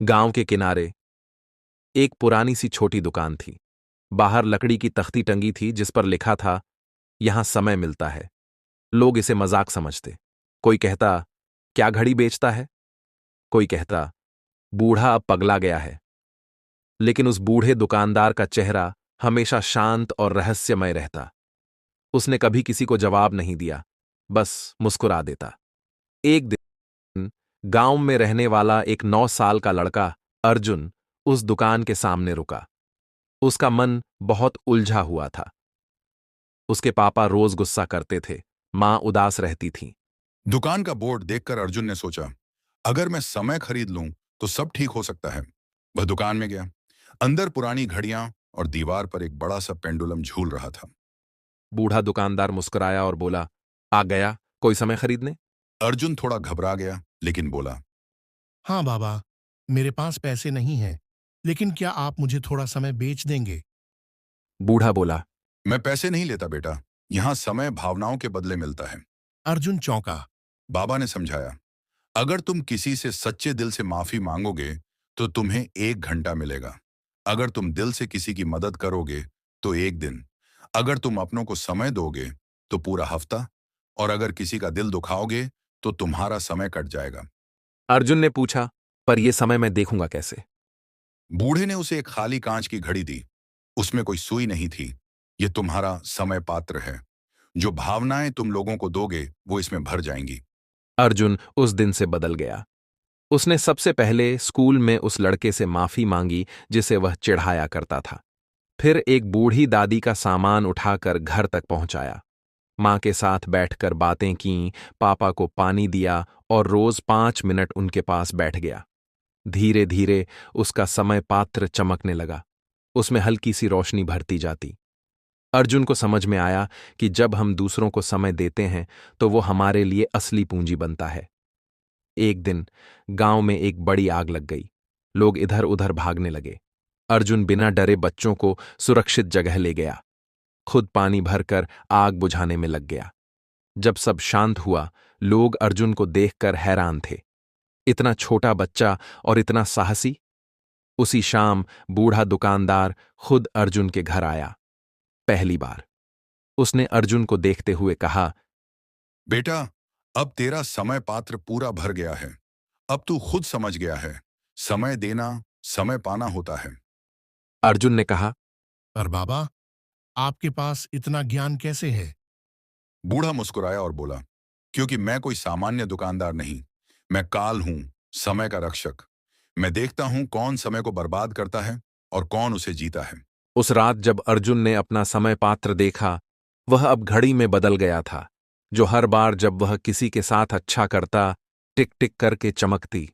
गांव के किनारे एक पुरानी सी छोटी दुकान थी। बाहर लकड़ी की तख्ती टंगी थी जिस पर लिखा था, यहां समय मिलता है। लोग इसे मजाक समझते। कोई कहता, क्या घड़ी बेचता है। कोई कहता, बूढ़ा अब पगला गया है। लेकिन उस बूढ़े दुकानदार का चेहरा हमेशा शांत और रहस्यमय रहता। उसने कभी किसी को जवाब नहीं दिया, बस मुस्कुरा देता। एक दिन गांव में रहने वाला एक 9 साल का लड़का अर्जुन उस दुकान के सामने रुका। उसका मन बहुत उलझा हुआ था। उसके पापा रोज गुस्सा करते थे, मां उदास रहती थी। दुकान का बोर्ड देखकर अर्जुन ने सोचा, अगर मैं समय खरीद लूं तो सब ठीक हो सकता है। वह दुकान में गया। अंदर पुरानी घड़ियां और दीवार पर एक बड़ा सा पेंडुलम झूल रहा था। बूढ़ा दुकानदार मुस्कुराया और बोला, आ गया कोई समय खरीदने। अर्जुन थोड़ा घबरा गया, लेकिन बोला, हाँ बाबा, मेरे पास पैसे नहीं हैं, लेकिन क्या आप मुझे थोड़ा समय बेच देंगे? बूढ़ा बोला, मैं पैसे नहीं लेता बेटा, यहाँ समय भावनाओं के बदले मिलता है। अर्जुन चौंका। बाबा ने समझाया, अगर तुम किसी से सच्चे दिल से माफी मांगोगे तो तुम्हें 1 घंटा मिलेगा। अगर तुम दिल से किसी की मदद करोगे तो 1 दिन। अगर तुम अपनों को समय दोगे तो पूरा हफ्ता। और अगर किसी का दिल दुखाओगे तो तुम्हारा समय कट जाएगा। अर्जुन ने पूछा, पर यह समय मैं देखूंगा कैसे। बूढ़े ने उसे एक खाली कांच की घड़ी दी। उसमें कोई सुई नहीं थी। ये तुम्हारा समय पात्र है। जो भावनाएं तुम लोगों को दोगे वो इसमें भर जाएंगी। अर्जुन उस दिन से बदल गया। उसने सबसे पहले स्कूल में उस लड़के से माफी मांगी जिसे वह चिढ़ाया करता था। फिर एक बूढ़ी दादी का सामान उठाकर घर तक पहुंचाया। मां के साथ बैठकर बातें कीं, पापा को पानी दिया और रोज 5 मिनट उनके पास बैठ गया। धीरे धीरे उसका समय पात्र चमकने लगा। उसमें हल्की सी रोशनी भरती जाती। अर्जुन को समझ में आया कि जब हम दूसरों को समय देते हैं तो वो हमारे लिए असली पूंजी बनता है। एक दिन गांव में एक बड़ी आग लग गई। लोग इधर उधर भागने लगे। अर्जुन बिना डरे बच्चों को सुरक्षित जगह ले गया। खुद पानी भरकर आग बुझाने में लग गया। जब सब शांत हुआ, लोग अर्जुन को देखकर हैरान थे। इतना छोटा बच्चा और इतना साहसी। उसी शाम बूढ़ा दुकानदार खुद अर्जुन के घर आया। पहली बार उसने अर्जुन को देखते हुए कहा, बेटा, अब तेरा समय पात्र पूरा भर गया है। अब तू खुद समझ गया है, समय देना समय पाना होता है। अर्जुन ने कहा, पर बाबा, आपके पास इतना ज्ञान कैसे है? बूढ़ा मुस्कुराया और बोला, क्योंकि मैं कोई सामान्य दुकानदार नहीं। मैं काल हूं, समय का रक्षक। मैं देखता हूं कौन समय को बर्बाद करता है और कौन उसे जीता है। उस रात जब अर्जुन ने अपना समय पात्र देखा, वह अब घड़ी में बदल गया था, जो हर बार जब वह किसी के साथ अच्छा करता, टिक टिक करके चमकती।